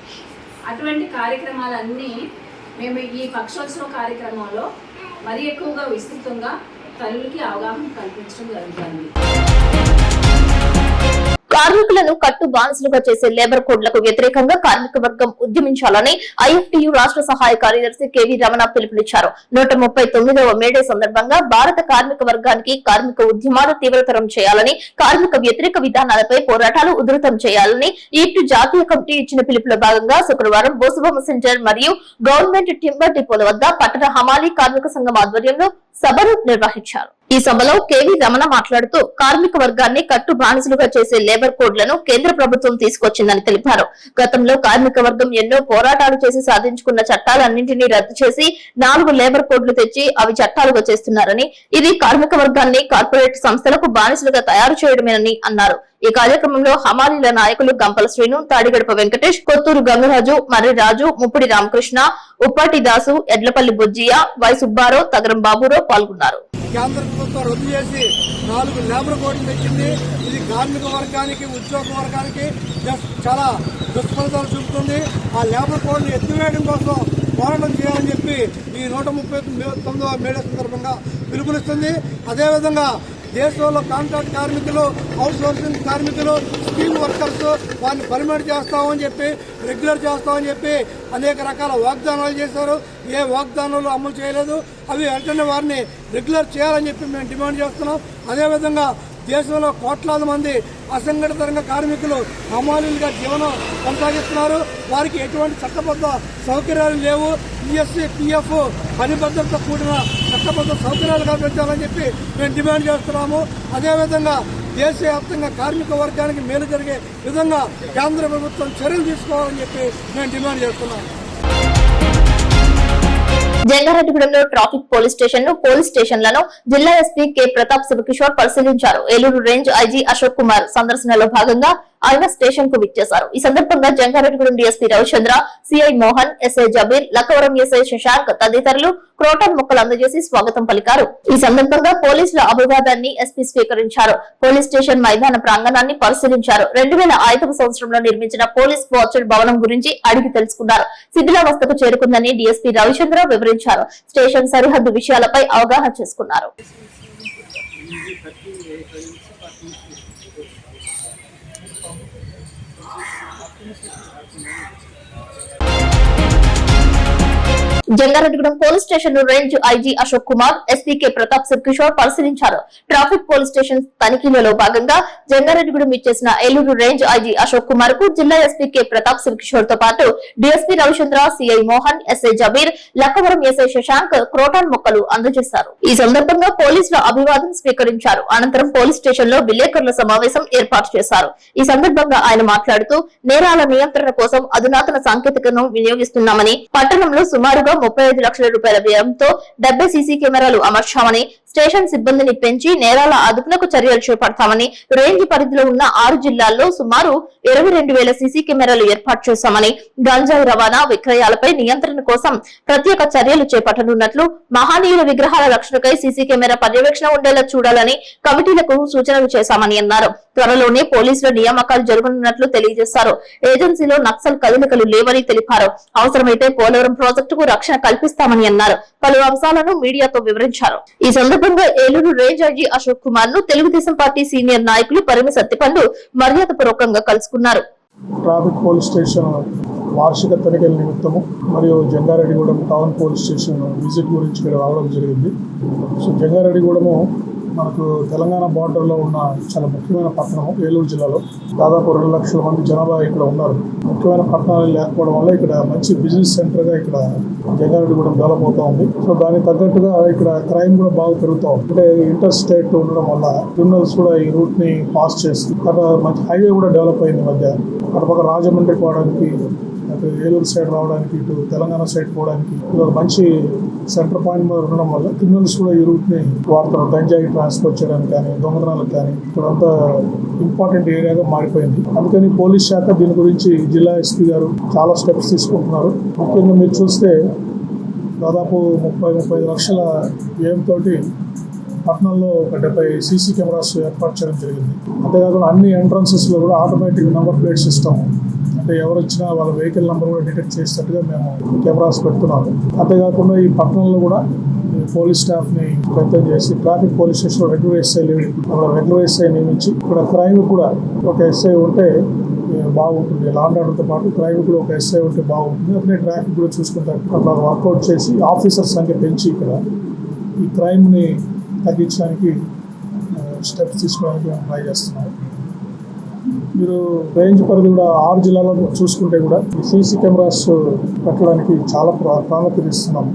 అటువంటి కార్యక్రమాలన్నీ మేము ఈ పక్షోత్సవ కార్యక్రమంలో మరీ ఎక్కువగా విస్తృతంగా తల్లులకి అవగాహన కల్పించడం జరుగుతుంది. కార్మికులను కట్టు బానిసలుగా చేసే లేబర్ కోడ్లకు వ్యతిరేకంగా కార్మిక వర్గం ఉద్యమించాలని ఐఎఫ్టియు రాష్ట్ర సహాయ కార్యదర్శి కెవి రమణ పిలుపునిచ్చారు. 139వ మేడే సందర్భంగా భారత కార్మిక వర్గానికి కార్మిక ఉద్యమాలు తీవ్రతరం చేయాలని, కార్మిక వ్యతిరేక విధానాలపై పోరాటాలు ఉధృతం చేయాలని ఈప్టు జాతీయ కమిటీ ఇచ్చిన పిలుపులో భాగంగా శుక్రవారం బోసుబొమ్మ సెంటర్ మరియు గవర్నమెంట్ టింబర్ డిపోల వద్ద పట్టణ హమాలీ కార్మిక సంఘం ఆధ్వర్యంలో సభను నిర్వహించారు. ఈ సభలో కెవి రమణ మాట్లాడుతూ కార్మిక వర్గాన్ని కట్టు బానిసలుగా చేసే లేబర్ కోడ్లను కేంద్ర ప్రభుత్వం తీసుకొచ్చిందని తెలిపారు. గతంలో కార్మిక వర్గం ఎన్నో పోరాటాలు చేసి సాధించుకున్న చట్టాలన్నింటినీ రద్దు చేసి 4 లేబర్ కోడ్లు తెచ్చి అవి చట్టాలుగా చేస్తున్నారని, ఇది కార్మిక వర్గాన్ని కార్పొరేట్ సంస్థలకు బానిసలుగా తయారు చేయడమేనని అన్నారు. ఈ కార్యక్రమంలో హమాలీల నాయకులు గంపల శ్రీను, తాడిగడప వెంకటేష్, కొత్తూరు గంగరాజు, మర్రి రాజు, ముప్పిడి రామకృష్ణ, ఉప్పాటి దాసు, ఎడ్లపల్లి బుజ్జియ, వై సుబ్బారావు, తగరం బాబురావు పాల్గొన్నారు. కేంద్ర ప్రభుత్వం రద్దు చేసి 4 లేబర్ కోడ్లు తెచ్చింది. ఇది కార్మిక వర్గానికి, ఉద్యోగ వర్గానికి చాలా దుష్ఫలితాలు చూపుతుంది. ఆ లేబర్ కోడ్ని ఎత్తివేయడం కోసం పోరాటం చేయాలని చెప్పి ఈ 139వ మేడే సందర్భంగా పిలుపునిస్తుంది. అదేవిధంగా దేశంలో కాంట్రాక్ట్ కార్మికులు, అవుట్ సోర్సింగ్ కార్మికులు, స్కీమ్ వర్కర్స్ వారిని పర్మిట్ చేస్తామని చెప్పి, రెగ్యులర్ చేస్తామని చెప్పి అనేక రకాల వాగ్దానాలు చేశారు. ఏ వాగ్దానాలు అమలు చేయలేదు. అవి వెంటనే వారిని రెగ్యులర్ చేయాలని చెప్పి మేము డిమాండ్ చేస్తున్నాం. అదేవిధంగా దేశంలో కోట్లాది మంది అసంఘటిత రంగ కార్మికులు హమాలీలుగా జీవనం కొనసాగిస్తున్నారు. వారికి ఎటువంటి చట్టబద్ధ సౌకర్యాలు లేవు. ఈఎస్సీ, పిఎఫ్, పని భద్రతతో కూడిన చట్టబద్ధ సౌకర్యాలు కల్పించాలని చెప్పి మేము డిమాండ్ చేస్తున్నాము. అదేవిధంగా దేశవ్యాప్తంగా కార్మిక వర్గానికి మేలు జరిగే విధంగా కేంద్ర ప్రభుత్వం చర్యలు తీసుకోవాలని చెప్పి మేము డిమాండ్ చేస్తున్నాము. జంగారెడ్డిగూడెంలో ట్రాఫిక్ పోలీస్ స్టేషన్లను జిల్లా ఎస్పీ కె ప్రతాప్ శివకిషోర్ పరిశీలించారు. ఏలూరు రేంజ్ ఐజీ అశోక్ కుమార్ సందర్శనలో భాగంగా ఆయన స్టేషన్ కు విచ్చేశారు. ఈ సందర్భంగా Jangareddygudem DSP Ravichandra, CI Mohan, SI Jabir, Lakkavaram SI Shashank తదితరులు క్రోటన్ మొక్కలు అందజేసి స్వాగతం పలికారు. ఈ సందర్భంగా పోలీసుల అభివాదాన్ని ఎస్పీ స్వీకరించారు. పోలీస్ స్టేషన్ మైదాన ప్రాంగణాన్ని పరిశీలించారు. 2005వ సంవత్సరంలో నిర్మించిన పోలీస్ క్వార్టర్ భవనం గురించి అడిగి తెలుసుకున్నారు. శిథిలావస్థకు చేరుకుందని డీఎస్పీ రవిచంద్ర వివరించారు. స్టేషన్ సరిహద్దు విషయాలపై అవగాహన చేసుకున్నారు. Jangareddygudem police station range IG Ashok Kumar, SP K Pratap Sivakishore పరిశీలించారు. ట్రాఫిక్ పోలీస్ స్టేషన్ తనిఖీలలో భాగంగా జంగారెడ్డిగూడెం ఇచ్చేసిన ఏలూరు రేంజ్ ఐజీ అశోక్ కుమార్ కు జిల్లా ఎస్పీకే ప్రతాప్ శివకిషోర్ తో పాటు DSP Ravichandra, CI Mohan, SI Jabir, Lakkavaram SI Shashank croton మొక్కలు అందజేశారు. ఈ సందర్భంగా పోలీసుల అభివాదం స్వీకరించారు. అనంతరం పోలీస్ స్టేషన్ లో విలేకరుల సమావేశం ఏర్పాటు చేశారు. ఈ సందర్భంగా ఆయన మాట్లాడుతూ నేరాల నియంత్రణ కోసం అధునాతన సాంకేతికతను వినియోగిస్తున్నామని, పట్టణంలో సుమారుగా 35 లక్షల రూపాయల వ్యయంతో 70 సీసీ కెమెరాలు అమర్చామని, స్టేషన్ సిబ్బందిని పెంచి నేరాల అదుపునకు చర్యలు చేపడతామని, రేంజ్ పరిధిలో ఉన్న 6 జిల్లాల్లో సుమారు 22,000 సీసీ కెమెరాలు ఏర్పాటు చేశామని, గంజాయి రవాణా విక్రయాలపై నియంత్రణ కోసం ప్రత్యేక చర్యలు చేపట్టనున్నట్లు, మహనీయుల విగ్రహాల రక్షణకై సీసీ కెమెరా పర్యవేక్షణ ఉండేలా చూడాలని కమిటీలకు సూచనలు చేశామని అన్నారు. త్వరలోనే పోలీసుల నియామకాలు జరగనున్నట్లు తెలియజేశారు. ఏజెన్సీలో నక్సల్ కదలికలు లేవని తెలిపారు. అవసరమైతే పోలవరం ప్రాజెక్టుకు రక్షణ కల్పిస్తామని అన్నారు. పలు అంశాలను మీడియాతో వివరించారు. ఈ సందర్భంగా ఏలూరు రేంజ్ ఐజీ అశోక్ కుమార్ ను తెలుగుదేశం పార్టీ సీనియర్ నాయకులు పరిమి సత్తిపండు మర్యాదపూర్వకంగా కలుసుకున్నారు. ట్రాఫిక్ పోలీస్ స్టేషన్ వార్షిక తనిఖీల నిమిత్తము మరియు Jangareddygudem town police station visit గురించి ఇక్కడ రావడం జరిగింది. సో జంగారెడ్డిగూడెము మనకు తెలంగాణ బార్డర్లో ఉన్న చాలా ముఖ్యమైన పట్టణం ఏలూరు జిల్లాలో. దాదాపు 2 లక్షల మంది జనాభా ఇక్కడ ఉన్నారు. ముఖ్యమైన పట్టణాలు లేకపోవడం వల్ల ఇక్కడ మంచి బిజినెస్ సెంటర్గా ఇక్కడ జంగారెడ్డిగూడెం డెవలప్ అవుతూ ఉంది. సో దానికి తగ్గట్టుగా ఇక్కడ క్రైమ్ కూడా బాగా పెరుగుతూ ఉంది. అంటే ఇంటర్ స్టేట్ ఉండడం వల్ల క్రిమినల్స్ కూడా ఈ రూట్ని పాస్ చేస్తుంది. అక్కడ మంచి హైవే కూడా డెవలప్ అయింది మధ్య. అటుపక్క రాజమండ్రి పోవడానికి, అటు ఏలూరు సైడ్ రావడానికి, ఇటు తెలంగాణ సైడ్ పోవడానికి ఇది ఒక మంచి సెంటర్ పాయింట్ మీద ఉండడం వల్ల క్రిమినల్స్ కూడా ఈ రూట్ని వాడతారు. గంజాయి ట్రాన్స్పోర్ట్ చేయడానికి కానీ, దొంగతనాలకు కానీ ఇక్కడంతా ఇంపార్టెంట్ ఏరియాగా మారిపోయింది. అందుకని పోలీస్ శాఖ దీని గురించి జిల్లా ఎస్పీ గారు చాలా స్టెప్స్ తీసుకుంటున్నారు. ముఖ్యంగా మీరు చూస్తే దాదాపు 30-35 లక్షల వ్యయంతో పట్టణంలో ఒక 70 సీసీ కెమెరాస్ ఏర్పాటు చేయడం జరిగింది. అంతేకాకుండా అన్ని ఎంట్రన్సెస్లో కూడా ఆటోమేటిక్ నెంబర్ ప్లేట్ సిస్టమ్, అంటే ఎవరు వచ్చినా వాళ్ళ వెహికల్ నెంబర్ కూడా డిటెక్ట్ చేసేటట్టుగా మేము కెమెరాస్ పెడుతున్నాము. అంతేకాకుండా ఈ పట్టణంలో కూడా పోలీస్ స్టాఫ్ని ప్రయత్నం చేసి ట్రాఫిక్ పోలీస్ స్టేషన్లో రెగ్యులర్ ఎస్ఐ లేవు, అక్కడ రెగ్యులర్ ఎస్ఐ నియమించి ఇక్కడ క్రైమ్ కూడా ఒక ఎస్ఐ ఉంటే బాగుంటుంది. లా అండ్ ఆర్డర్తో పాటు క్రైమ్ కూడా ఒక ఎస్ఐ ఉంటే బాగుంటుంది. అట్లనే ట్రాఫిక్ కూడా చూసుకుంటారు. అట్లా వర్కౌట్ చేసి ఆఫీసర్ సంఖ్య పెంచి ఇక్కడ ఈ క్రైమ్ని తగ్గించడానికి స్టెప్స్ తీసుకోవడానికి మేము ట్రై చేస్తున్నాం. మీరు రేంజ్ పరిధి కూడా 6 జిల్లాలో చూసుకుంటే కూడా సీసీ కెమెరాస్ పెట్టడానికి చాలా ప్రాముఖ్యత ఇస్తున్నాం.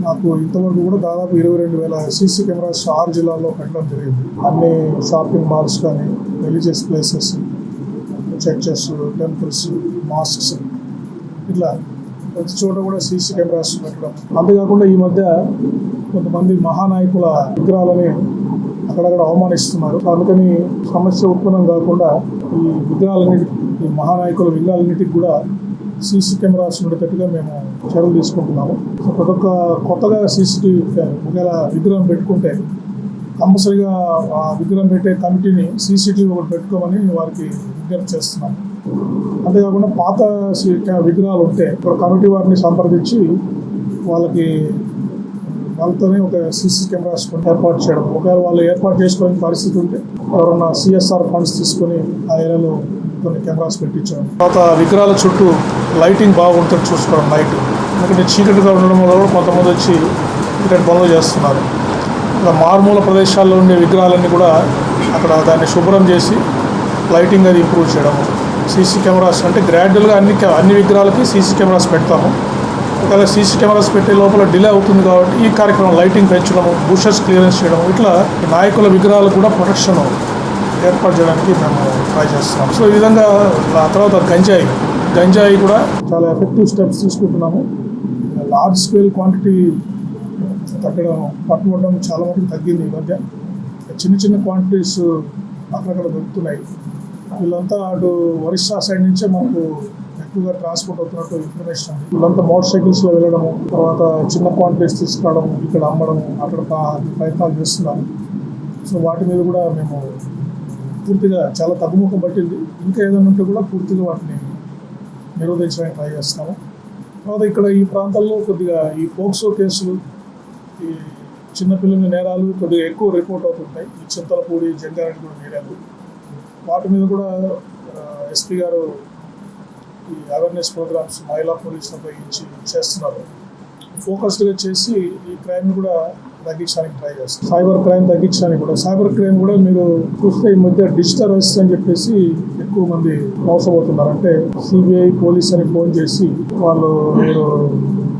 నాకు ఇంతవరకు కూడా దాదాపు 22,000 సీసీ కెమెరాస్ 6 జిల్లాల్లో పెట్టడం జరిగింది. అన్ని షాపింగ్ మాల్స్ కానీ, religious places, churches, temples, masks, ఇట్లా ప్రతి చోట కూడా సీసీ కెమెరాస్ పెట్టడం. అంతేకాకుండా ఈ మధ్య కొంతమంది మహానాయకుల విగ్రహాలని అక్కడక్కడ అవమానిస్తున్నారు. అందుకని సమస్య ఉత్పన్నం కాకుండా ఈ మహానాయకుల విగ్రహాలన్నిటికి కూడా సీసీ కెమెరాస్ ఉండేటట్టుగా మేము చర్యలు తీసుకుంటున్నాము. సో ప్రతి ఒక్క కొత్తగా సీసీటీవీ ఒకవేళ విగ్రహం పెట్టుకుంటే కంపల్సరీగా ఆ విగ్రహం పెట్టే కమిటీని సీసీటీవీ ఒకటి పెట్టుకోమని వారికి విజ్ఞప్తి చేస్తున్నాము. అంతేకాకుండా పాత విగ్రహాలు ఉంటే ఇప్పుడు కమిటీ వారిని సంప్రదించి వాళ్ళతోనే ఒక సీసీ కెమెరాస్ ఏర్పాటు చేయడం. ఒకవేళ వాళ్ళు ఏర్పాటు చేసుకోవడానికి పరిస్థితి ఉంటే ఎవరన్నా CSR ఫండ్స్ తీసుకొని ఆ ఏరియాలో కొన్ని కెమెరాస్ పెట్టించడం. తర్వాత విగ్రహాల చుట్టూ లైటింగ్ బాగుంటుంది చూసుకోవడం నైట్. ఎందుకంటే చీకటిగా ఉండడం వల్ల కూడా కొంతమంది వచ్చి ఇలాంటి పనులు చేస్తున్నారు. ఇలా మారుమూల ప్రదేశాల్లో ఉండే విగ్రహాలన్నీ కూడా అక్కడ దాన్ని శుభ్రం చేసి లైటింగ్ అది ఇంప్రూవ్ చేయడం. సీసీ కెమెరాస్ అంటే గ్రాడ్యువల్గా అన్ని విగ్రహాలకి సీసీ కెమెరాస్ పెడతాము. ఒకవేళ సీసీ కెమెరాస్ పెట్టే లోపల డిలే అవుతుంది కాబట్టి ఈ కార్యక్రమం లైటింగ్ పెంచడము, బుషెస్ క్లియరెన్స్ చేయడం, ఇట్లా నాయకుల విగ్రహాలు కూడా ప్రొటెక్షన్ ఏర్పాటు చేయడానికి మేము ట్రై చేస్తున్నాం. సో ఈ విధంగా ఆ తర్వాత గంజాయి కూడా చాలా ఎఫెక్టివ్ స్టెప్స్ తీసుకుంటున్నాము. లార్జ్ స్కేల్ క్వాంటిటీ పట్టుబడడం చాలా మటుకు తగ్గింది. ఈ మధ్య చిన్న క్వాంటిటీస్ అక్కడక్కడ దొరుకుతున్నాయి. వీళ్ళంతా అటు ఒరిస్సా సైడ్ నుంచే మనకు ఎక్కువగా ట్రాన్స్పోర్ట్ అవుతున్నట్టు ఇన్ఫర్మేషన్ ఉంది. వీళ్ళంతా మోటార్ సైకిల్స్లో వెళ్ళడము, తర్వాత చిన్న క్వాంటిటీస్ తీసుకురావడం, ఇక్కడ అమ్మడము, అక్కడ ప్రయత్నాలు చేస్తున్నాము. సో వాటి మీద కూడా మేము పూర్తిగా చాలా తగ్గుముఖం పట్టింది. ఇంకా ఏదైనా ఉంటే కూడా పూర్తిగా వాటిని నిరోధించడానికి ట్రై చేస్తున్నాము. తర్వాత ఇక్కడ ఈ ప్రాంతాల్లో కొద్దిగా ఈ పోక్సో కేసులు, ఈ చిన్నపిల్లల నేరాలు కొద్దిగా ఎక్కువ రిపోర్ట్ అవుతుంటాయి. ఈ చింతలపూడి, జంగారెడ్డిగూడెం ఏరియాలు. వాటి మీద కూడా ఎస్పీ గారు ఈ అవేర్నెస్ ప్రోగ్రామ్స్ మహిళా పోలీసులు ఉపయోగించి చేస్తున్నారు. ఫోకస్డ్గా చేసి ఈ క్రైమ్ కూడా తగ్గించడానికి ట్రై చేస్తారు. సైబర్ క్రైమ్ తగ్గించడానికి కూడా మీరు చూస్తే ఈ మధ్య డిజిటల్ అరెస్ట్ అని చెప్పేసి ఎక్కువ మంది మోసపోతున్నారు. అంటే CBI పోలీస్ అని ఫోన్ చేసి మీరు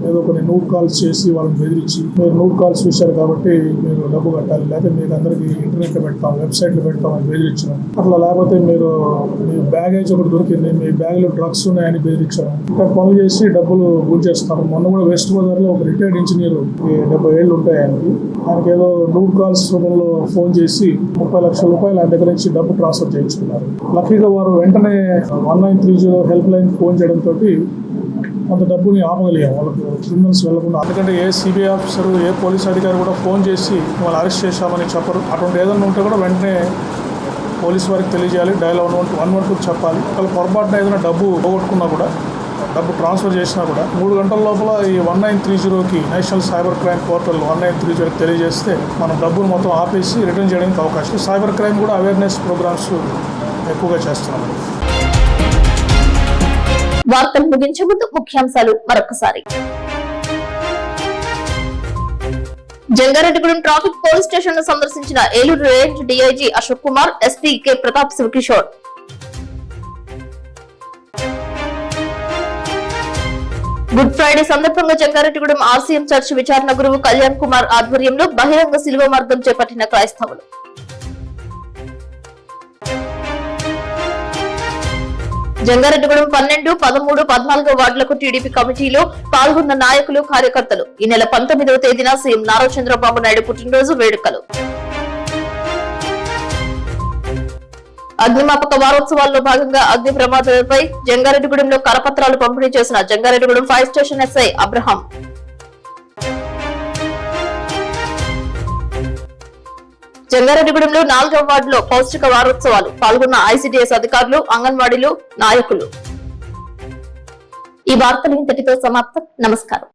ఏదో కొన్ని నూట్ కాల్స్ చేసి వాళ్ళని బెదిరించి, మీరు నూట్ కాల్స్ చూశారు కాబట్టి మీరు డబ్బు కట్టాలి, లేకపోతే మీకు అందరికీ ఇంటర్నెట్లో పెడతాం, వెబ్సైట్లో పెడతాం అని బెదిరించడం. అట్లా లేకపోతే మీ బ్యాగేజ్ ఒకటి దొరికింది, మీ బ్యాగ్లో డ్రగ్స్ ఉన్నాయని బెదిరించడం. ఇక్కడ పనులు చేసి డబ్బులు గుంజేస్తారు. మొన్న కూడా వెస్ట్ గోదావరిలో ఒక రిటైర్డ్ ఇంజనీర్ 70 ఏళ్ళు ఉంటాయి ఆయనకి ఏదో నూట్ కాల్స్ రూపంలో ఫోన్ చేసి 30 లక్షల రూపాయలు ఆయన దగ్గర నుంచి డబ్బు ట్రాన్స్ఫర్ చేయించుకున్నారు. లక్కీగా వారు వెంటనే 1930 హెల్ప్ లైన్ ఫోన్ చేయడంతో కొంత డబ్బుని ఆపగలిగాం, వాళ్ళకు క్రిమినల్స్ వెళ్లకుండా. ఎందుకంటే ఏ CBI ఆఫీసరు, ఏ పోలీస్ అధికారి కూడా ఫోన్ చేసి వాళ్ళు అరెస్ట్ చేశామని చెప్పరు. అటువంటి ఏదైనా ఉంటే కూడా వెంటనే పోలీస్ వారికి తెలియజేయాలి, డయల్ 112 చెప్పాలి. వాళ్ళు పొరపాటున ఏదైనా డబ్బు పోగొట్టుకున్నా కూడా, డబ్బు ట్రాన్స్ఫర్ చేసినా కూడా 3 గంటల లోపల ఈ 1930కి నేషనల్ సైబర్ క్రైమ్ పోర్టల్ 1930కి తెలియజేస్తే మనం డబ్బును మొత్తం ఆపేసి రిటర్న్ చేయడానికి అవకాశం. సైబర్ క్రైమ్ కూడా అవేర్నెస్ ప్రోగ్రామ్స్ ఎక్కువగా చేస్తున్నాం. వార్తలు ముగించే ముందు ముఖ్యాంశాలు మరొకసారి. జంగారెడ్డిగూడెం ట్రాఫిక్ పోలీస్ స్టేషన్ ను సందర్శించిన Eluru range DIG Ashok Kumar, SP K Pratap Shiva Kishore. Good Friday సందర్భంగా జంగారెడ్డిగూడెం ఆర్సీఎం చర్చ్ విచారణ గురువు కళ్యాణ్ కుమార్ ఆధ్వర్యంలో బహిరంగ శిలువ మార్గం చేపట్టిన క్రైస్తవులు. జంగారెడ్డిగూడెం 12, 13, 14 వార్డులకు టీడీపీ కమిటీలో పాల్గొన్న నాయకులు, కార్యకర్తలు. ఈ నెల 19వ తేదీన సీఎం నారా చంద్రబాబు నాయుడు పుట్టినరోజు వేడుకలు. అగ్నిమాపక వారోత్సవాల్లో భాగంగా అగ్ని ప్రమాదాలపై జంగారెడ్డిగూడెంలో కరపత్రాలు పంపిణీ చేసిన Jangareddygudem fire station SI Abraham. జంగారెడ్డిగూడెంలో 4వ వార్డులో పౌష్టిక వారోత్సవాలు పాల్గొన్న ఐసీడీఎస్ అధికారులు, అంగన్వాడీలు, నాయకులు. ఈ వార్తలు ఇంతటితో సమాప్తం. నమస్కారం.